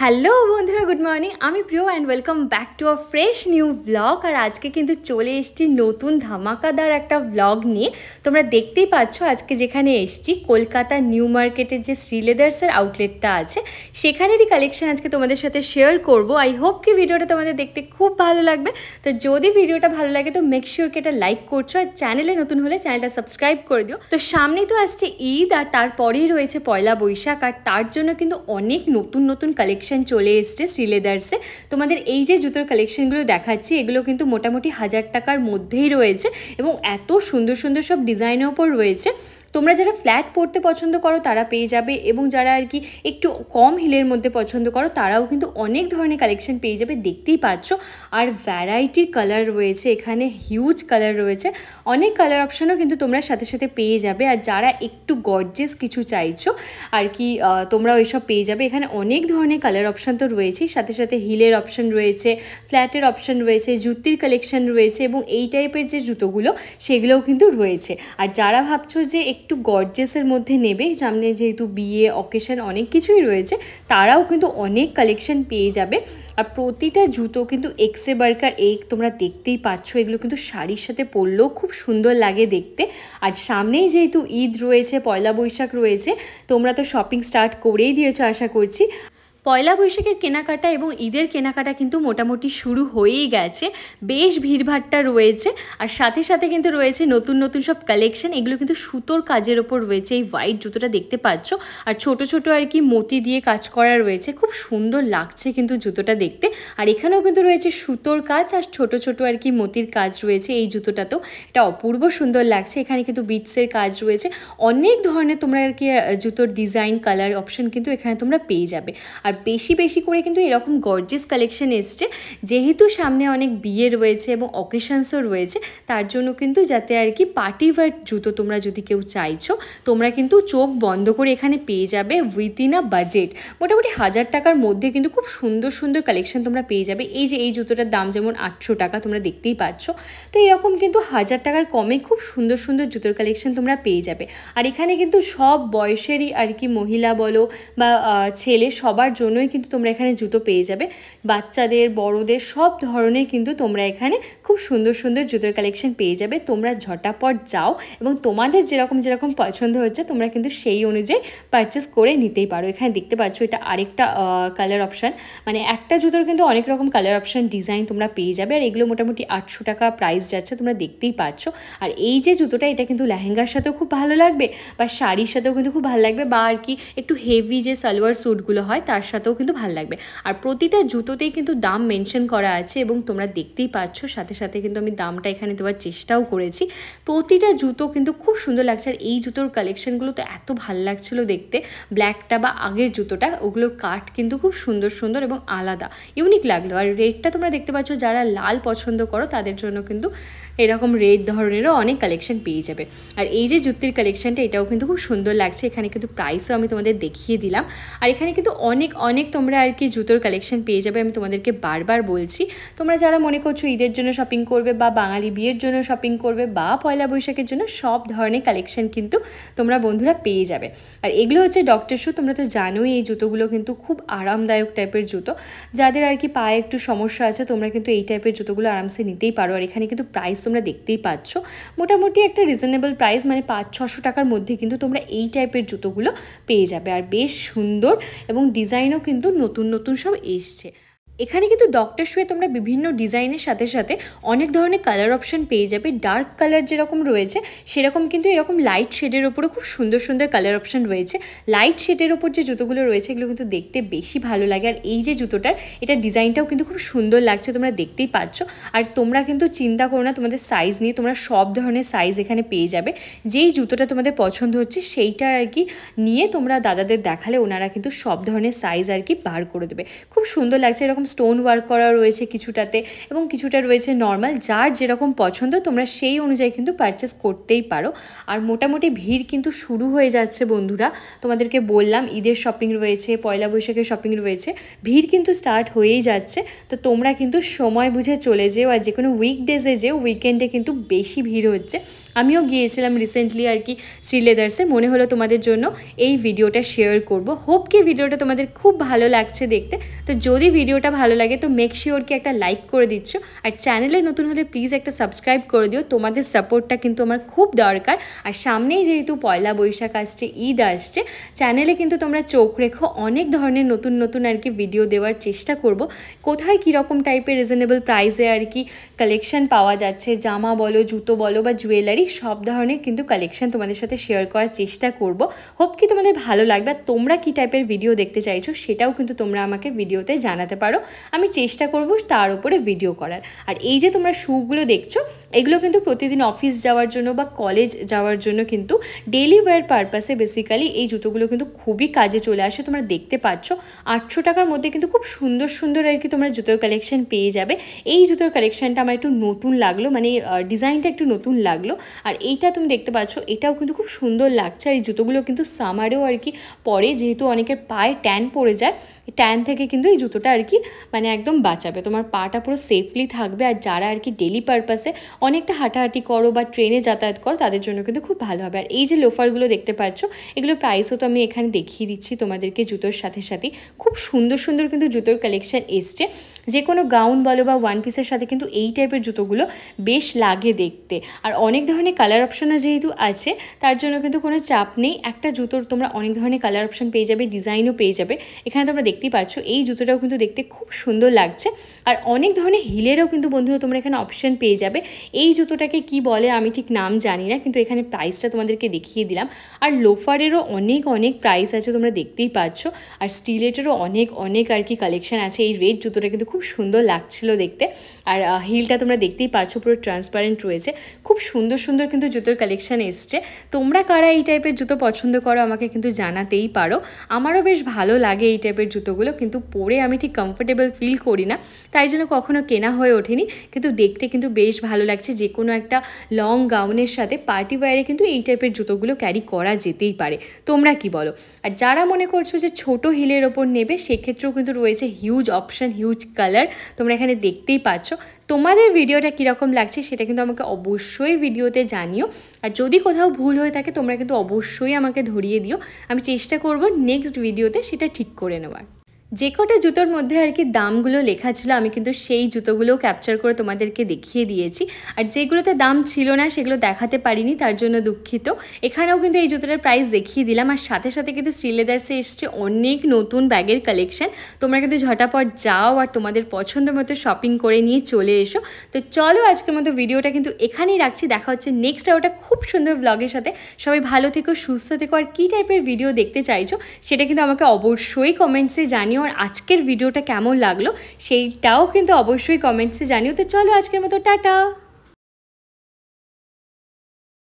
Hello বন্ধুরা, good morning. আমি Priya and welcome back to a fresh new blog. আর আজকে কিন্তু চলে এসেছি নতুন ধামাকাদার একটা ব্লগ নিয়ে। তোমরা দেখতেই পাচ্ছ আজকে যেখানে এসেছি, কলকাতা নিউ মার্কেটের যে শ্রীলেদার্সের আউটলেটটা আছে সেখানেরই কালেকশন আজকে তোমাদের সাথে শেয়ার করব। আই হোপ কি ভিডিওটা তোমাদের দেখতে খুব ভালো লাগবে। তো যদি ভিডিওটা ভালো লাগে তো মেক শিওর কি এটা লাইক করছো, আর চ্যানেলে নতুন হলে চ্যানেলটা সাবস্ক্রাইব করে দিও। তো সামনেই তো আসছে ঈদ, আর তারপরেই রয়েছে পয়লা বৈশাখ, আর তার জন্য কিন্তু অনেক নতুন নতুন কালেকশন চলে এসছে শ্রীলেদার্সে। তোমাদের এই যে জুতোর কালেকশনগুলো দেখাচ্ছি এগুলো কিন্তু মোটামুটি 1000 টাকার মধ্যেই রয়েছে, এবং এত সুন্দর সুন্দর সব ডিজাইনের ওপর রয়েছে। তোমরা যারা ফ্ল্যাট পরতে পছন্দ করো তারা পেয়ে যাবে, এবং যারা আর কি একটু কম হিলের মধ্যে পছন্দ করো তারাও কিন্তু অনেক ধরনের কালেকশন পেয়ে যাবে, দেখতেই পাচ্ছ। আর ভ্যারাইটির কালার রয়েছে এখানে, হিউজ কালার রয়েছে, অনেক কালার অপশানও কিন্তু তোমরা সাথে সাথে পেয়ে যাবে। আর যারা একটু গর্জিয়াস কিছু চাইছো আর কি তোমরা ওইসব পেয়ে যাবে। এখানে অনেক ধরনের কালার অপশান তো রয়েছেই, সাথে সাথে হিলের অপশান রয়েছে, ফ্ল্যাটের অপশান রয়েছে, জুতির কালেকশন রয়েছে, এবং এই টাইপের যে জুতোগুলো সেগুলোও কিন্তু রয়েছে। আর যারা ভাবছো যে একটু গর্জিয়াসের মধ্যে নেবে, সামনে যেহেতু বিয়ে অকেশন অনেক কিছুই রয়েছে, তারাও কিন্তু অনেক কালেকশন পেয়ে যাবে। আর প্রতিটা জুতো কিন্তু এক্সে বার্কার এক, তোমরা দেখতেই পাচ্ছ। এগুলো কিন্তু শাড়ির সাথে পরলেও খুব সুন্দর লাগে দেখতে। আর সামনেই যেহেতু ঈদ রয়েছে, পয়লা বৈশাখ রয়েছে, তোমরা তো শপিং স্টার্ট করেই দিয়েছো আশা করছি। পয়লা বৈশাখের কেনাকাটা এবং ঈদের কেনাকাটা কিন্তু মোটামুটি শুরু হয়েই গেছে, বেশ ভিড়ভাট্টা রয়েছে। আর সাথে সাথে কিন্তু রয়েছে নতুন নতুন সব কালেকশন, এগুলো কিন্তু সুতোর কাজের ওপর রয়েছে। এই হোয়াইট জুতোটা দেখতে পাচ্ছ, আর ছোট ছোট আর কি মতি দিয়ে কাজ করা রয়েছে, খুব সুন্দর লাগছে কিন্তু জুতোটা দেখতে। আর এখানেও কিন্তু রয়েছে সুতোর কাজ আর ছোট ছোট আর কি মতির কাজ রয়েছে এই জুতোটাতেও, এটা অপূর্ব সুন্দর লাগছে। এখানে কিন্তু বিটসের কাজ রয়েছে, অনেক ধরনের তোমরা আর কি জুতোর ডিজাইন কালার অপশন কিন্তু এখানে তোমরা পেয়ে যাবে। আর বেশি বেশি করে কিন্তু এরকম গর্জিয়াস কালেকশন এসছে, যেহেতু সামনে অনেক বিয়ে রয়েছে এবং অকেশনসও রয়েছে, তার জন্য কিন্তু যাতে আর কি পার্টি ওয়্যার জুতো তোমরা যদি কেউ চাইছো, তোমরা কিন্তু চোখ বন্ধ করে এখানে পেয়ে যাবে উইথিন আ বাজেট। মোটামুটি 1000 টাকার মধ্যে কিন্তু খুব সুন্দর সুন্দর কালেকশন তোমরা পেয়ে যাবে। এই যে এই জুতোটার দাম যেমন 800 টাকা, তোমরা দেখতেই পাচ্ছ। তো এরকম কিন্তু 1000 টাকার কমে খুব সুন্দর সুন্দর জুতোর কালেকশন তোমরা পেয়ে যাবে। আর এখানে কিন্তু সব বয়সেরই আর কি, মহিলা বলো বা ছেলে, সবার জন্যই কিন্তু তোমরা এখানে জুতো পেয়ে যাবে। বাচ্চাদের, বড়দের সব ধরনের কিন্তু তোমরা এখানে খুব সুন্দর সুন্দর জুতোর কালেকশন পেয়ে যাবে। তোমরা ঝটাপট যাও এবং তোমাদের যেরকম যেরকম পছন্দ হচ্ছে তোমরা কিন্তু সেই অনুযায়ী পারচেস করে নিতেই পারো। এখানে দেখতে পাচ্ছ এটা আরেকটা কালার অপশান, মানে একটা জুতোর কিন্তু অনেক রকম কালার অপশান ডিজাইন তোমরা পেয়ে যাবে। আর এগুলো মোটামুটি 800 টাকা প্রাইস যাচ্ছে, তোমরা দেখতেই পাচ্ছ। আর এই যে জুতোটা, এটা কিন্তু লেহেঙ্গার সাথেও খুব ভালো লাগবে, বা শাড়ির সাথেও কিন্তু খুব ভালো লাগবে, বা আর কি একটু হেভি যে সালোয়ার স্যুটগুলো হয় তার সাথেও কিন্তু ভালো লাগবে। আর প্রতিটা জুতোতেই কিন্তু দাম মেনশন করা আছে, এবং তোমরা দেখতেই পাচ্ছ। সাথে সাথে কিন্তু আমি দামটা এখানে দেওয়ার চেষ্টাও করেছি। প্রতিটা জুতো কিন্তু খুব সুন্দর লাগছে। আর এই জুতোর কালেকশনগুলো তো এত ভালো লাগছিলো দেখতে, ব্ল্যাকটা বা আগের জুতোটা, ওগুলোর কাট কিন্তু খুব সুন্দর সুন্দর এবং আলাদা, ইউনিক লাগলো। আর রেডটা তোমরা দেখতে পাচ্ছ, যারা লাল পছন্দ করো তাদের জন্য কিন্তু এরকম রেড ধরনেরও অনেক কালেকশন পেয়ে যাবে। আর এই যে জুতির কালেকশনটা, এটাও কিন্তু খুব সুন্দর লাগছে। এখানে কিন্তু প্রাইসও আমি তোমাদের দেখিয়ে দিলাম। আর এখানে কিন্তু অনেক অনেক তোমরা আর কি জুতোর কালেকশন পেয়ে যাবে। আমি তোমাদেরকে বারবার বলছি, তোমরা যারা মনে করছো ঈদের জন্য শপিং করবে, বা বাঙালি বিয়ের জন্য শপিং করবে, বা পয়লা বৈশাখের জন্য, সব ধরনের কালেকশন কিন্তু তোমরা বন্ধুরা পেয়ে যাবে। আর এগুলো হচ্ছে ডক্টর শু। তোমরা তো জানোই এই জুতোগুলো কিন্তু খুব আরামদায়ক টাইপের জুতো। যাদের আর কি পায়ে একটু সমস্যা আছে, তোমরা কিন্তু এই টাইপের জুতোগুলো আরামসে নিতেই পারো। আর এখানে কিন্তু প্রাইস তোমরা দেখতেই পাচ্ছ, মোটামুটি একটা রিজনেবল প্রাইস, মানে 500-600 টাকার মধ্যে কিন্তু তোমরা এই টাইপের জুতোগুলো পেয়ে যাবে। আর বেশ সুন্দর, এবং ডিজাইনও কিন্তু নতুন নতুন সব এসছে। এখানে কিন্তু ডক্টর শুয়ে তোমরা বিভিন্ন ডিজাইনের সাথে সাথে অনেক ধরনের কালার অপশান পেয়ে যাবে। ডার্ক কালার যেরকম রয়েছে সেরকম কিন্তু এরকম লাইট শেডের ওপরও খুব সুন্দর সুন্দর কালার অপশান রয়েছে। লাইট শেডের ওপর যে জুতোগুলো রয়েছে এগুলো কিন্তু দেখতে বেশি ভালো লাগে। আর এই যে জুতোটার, এটা ডিজাইনটাও কিন্তু খুব সুন্দর লাগছে, তোমরা দেখতেই পাচ্ছ। আর তোমরা কিন্তু চিন্তা করো না তোমাদের সাইজ নিয়ে, তোমরা সব ধরনের সাইজ এখানে পেয়ে যাবে। যেই জুতোটা তোমাদের পছন্দ হচ্ছে সেইটা আর কি নিয়ে তোমরা দাদাদের দেখালে ওনারা কিন্তু সব ধরনের সাইজ আর কি বার করে দেবে। খুব সুন্দর লাগছে। এরকম স্টোন ওয়ার্ক করা রয়েছে কিছুটাতে, এবং কিছুটা রয়েছে নর্মাল। যার যেরকম পছন্দ তোমরা সেই অনুযায়ী কিন্তু পারচেস করতেই পারো। আর মোটামুটি ভিড় কিন্তু শুরু হয়ে যাচ্ছে বন্ধুরা। তোমাদেরকে বললাম ঈদের শপিং রয়েছে, পয়লা বৈশাখের শপিং রয়েছে, ভিড় কিন্তু স্টার্ট হয়েই যাচ্ছে। তো তোমরা কিন্তু সময় বুঝে চলে যেও। আর যে কোনো উইকডেজে যেও, উইকেন্ডে কিন্তু বেশি ভিড় হচ্ছে। আমিও গিয়েছিলাম রিসেন্টলি আর কি শ্রীলেদার্সে, মনে হলো তোমাদের জন্য এই ভিডিওটা শেয়ার করব। হোপ কি ভিডিওটা তোমাদের খুব ভালো লাগছে দেখতে। তো যদি ভিডিওটা ভালো লাগে তো মেক শিওর কি একটা লাইক করে দিচ্ছ, আর চ্যানেলে নতুন হলে প্লিজ একটা সাবস্ক্রাইব করে দিও। তোমাদের সাপোর্টটা কিন্তু আমার খুব দরকার। আর সামনেই যেহেতু পয়লা বৈশাখ আসছে, ঈদ আসছে, চ্যানেলে কিন্তু তোমরা চোখ রেখো, অনেক ধরনের নতুন নতুন আর কি ভিডিও দেওয়ার চেষ্টা করব। কোথায় কীরকম টাইপের রিজনেবল প্রাইসে আর কি কালেকশন পাওয়া যাচ্ছে, জামা বলো, জুতো বলো বা জুয়েলারি, সব ধরনের কিন্তু কালেকশন তোমাদের সাথে শেয়ার করার চেষ্টা করব। হোপ কি তোমাদের ভালো লাগবে। আর তোমরা কী টাইপের ভিডিও দেখতে চাইছো সেটাও কিন্তু তোমরা আমাকে ভিডিওতে জানাতে পারো, আমি চেষ্টা করব তার উপরে ভিডিও করার। আর এই যে তোমরা শ্যুগুলো দেখছো, এগুলো কিন্তু প্রতিদিন অফিস যাওয়ার জন্য বা কলেজ যাওয়ার জন্য কিন্তু ডেলি ওয়্যার পারপাসে বেসিক্যালি এই জুতোগুলো কিন্তু খুবই কাজে চলে আসে। তোমরা দেখতে পাচ্ছ 800 টাকার মধ্যে কিন্তু খুব সুন্দর সুন্দর আর কি তোমরা জুতোর কালেকশন পেয়ে যাবে। এই জুতোর কালেকশনটা আমার একটু নতুন লাগলো, মানে ডিজাইনটা একটু নতুন লাগলো। আর এইটা তুমি দেখতে পাচ্ছ, এটাও কিন্তু খুব সুন্দর লাগছে। আর এই জুতোগুলো কিন্তু সামারেও আর কি পরে, যেহেতু অনেকের পায়ে ট্যান পড়ে যায়, ট্যান থেকে কিন্তু এই জুতোটা আর কি মানে একদম বাঁচাবে, তোমার পাটা পুরো সেফলি থাকবে। আর যারা আর কি ডেলি পারপাসে অনেকটা হাঁটাহাঁটি করো বা ট্রেনে যাতায়াত করো তাদের জন্য কিন্তু খুব ভালো হবে। আর এই যে লোফারগুলো দেখতে পাচ্ছ, এগুলোর প্রাইসও তো আমি এখানে দেখিয়ে দিচ্ছি তোমাদেরকে জুতোর সাথে সাথে। খুব সুন্দর সুন্দর কিন্তু জুতোর কালেকশন এসছে। যে কোনো গাউন বলো বা ওয়ান পিসের সাথে কিন্তু এই টাইপের জুতোগুলো বেশ লাগে দেখতে। আর অনেক ধরনের কালার অপশানও যেহেতু আছে, তার জন্য কিন্তু কোনো চাপ নেই। একটা জুতোর তোমরা অনেক ধরনের কালার অপশান পেয়ে যাবে, ডিজাইনও পেয়ে যাবে। এখানে তোমরা দেখতেই পাচ্ছ এই জুতোটাও কিন্তু দেখতে খুব সুন্দর লাগছে। আর অনেক ধরনের হিলেরও কিন্তু বন্ধুরা তোমরা এখানে অপশান পেয়ে যাবে। এই জুতোটাকে কি বলে আমি ঠিক নাম জানি না, কিন্তু এখানে প্রাইসটা তোমাদেরকে দেখিয়ে দিলাম। আর লোফারেরও অনেক অনেক প্রাইস আছে, তোমরা দেখতেই পাচ্ছ। আর স্টিলেটেরও অনেক অনেক আর কি কালেকশান আছে। এই রেড জুতোটা কিন্তু খুব সুন্দর লাগছিল দেখতে। আর হিলটা তোমরা দেখতেই পাচ্ছ পুরো ট্রান্সপারেন্ট রয়েছে। খুব সুন্দর সুন্দর কিন্তু জুতোর কালেকশান এসছে। তোমরা কারা এই টাইপের জুতো পছন্দ করো আমাকে কিন্তু জানাতেই পারো। আমারও বেশ ভালো লাগে এই টাইপের জুতোগুলো, কিন্তু পরে আমি ঠিক কমফোর্টেবল ফিল করি না, তাই জন্য কখনো কেনা হয়ে ওঠেনি। কিন্তু দেখতে কিন্তু বেশ ভালো লাগছে। যে কোনো একটা লং গাউনের সাথে পার্টি ওয়্যারে কিন্তু এই টাইপের জুতোগুলো ক্যারি করা যেতেই পারে। তোমরা কি বলো? আর যারা মনে করছো যে ছোট হিলের ওপর নেবে, সেক্ষেত্রেও কিন্তু রয়েছে হিউজ অপশান, হিউজ কালার, তোমরা এখানে দেখতেই পাচ্ছ। তোমাদের ভিডিওটা কীরকম লাগছে সেটা কিন্তু আমাকে অবশ্যই ভিডিওতে জানিও। আর যদি কোথাও ভুল হয়ে থাকে তোমরা কিন্তু অবশ্যই আমাকে ধরিয়ে দিও, আমি চেষ্টা করব নেক্সট ভিডিওতে সেটা ঠিক করে নেওয়ার। যে কটা জুতোর মধ্যে আর কি দামগুলো লেখা ছিল আমি কিন্তু সেই জুতোগুলোও ক্যাপচার করে তোমাদেরকে দেখিয়ে দিয়েছি। আর যেগুলোতে দাম ছিল না সেগুলো দেখাতে পারিনি, তার জন্য দুঃখিত। এখানেও কিন্তু এই জুতোটার প্রাইস দেখিয়ে দিলাম। আর সাথে সাথে কিন্তু শ্রীলেদার্সে এসছে অনেক নতুন ব্যাগের কালেকশন। তোমরা কিন্তু ঝটাপট যাও আর তোমাদের পছন্দ মতো শপিং করে নিয়ে চলে এসো। তো চলো আজকের মতো ভিডিওটা কিন্তু এখানেই রাখছি। দেখা হচ্ছে নেক্সট ওটা খুব সুন্দর ব্লগের সাথে। সবাই ভালো থেকো, সুস্থ থেকো। আর কী টাইপের ভিডিও দেখতে চাইছো সেটা কিন্তু আমাকে অবশ্যই কমেন্টসে জানিও। আর আজকের ভিডিওটা কেমন লাগলো সেইটাও কিন্তু অবশ্যই কমেন্টসে জানিও। তো চলো আজকের মতো টাটা।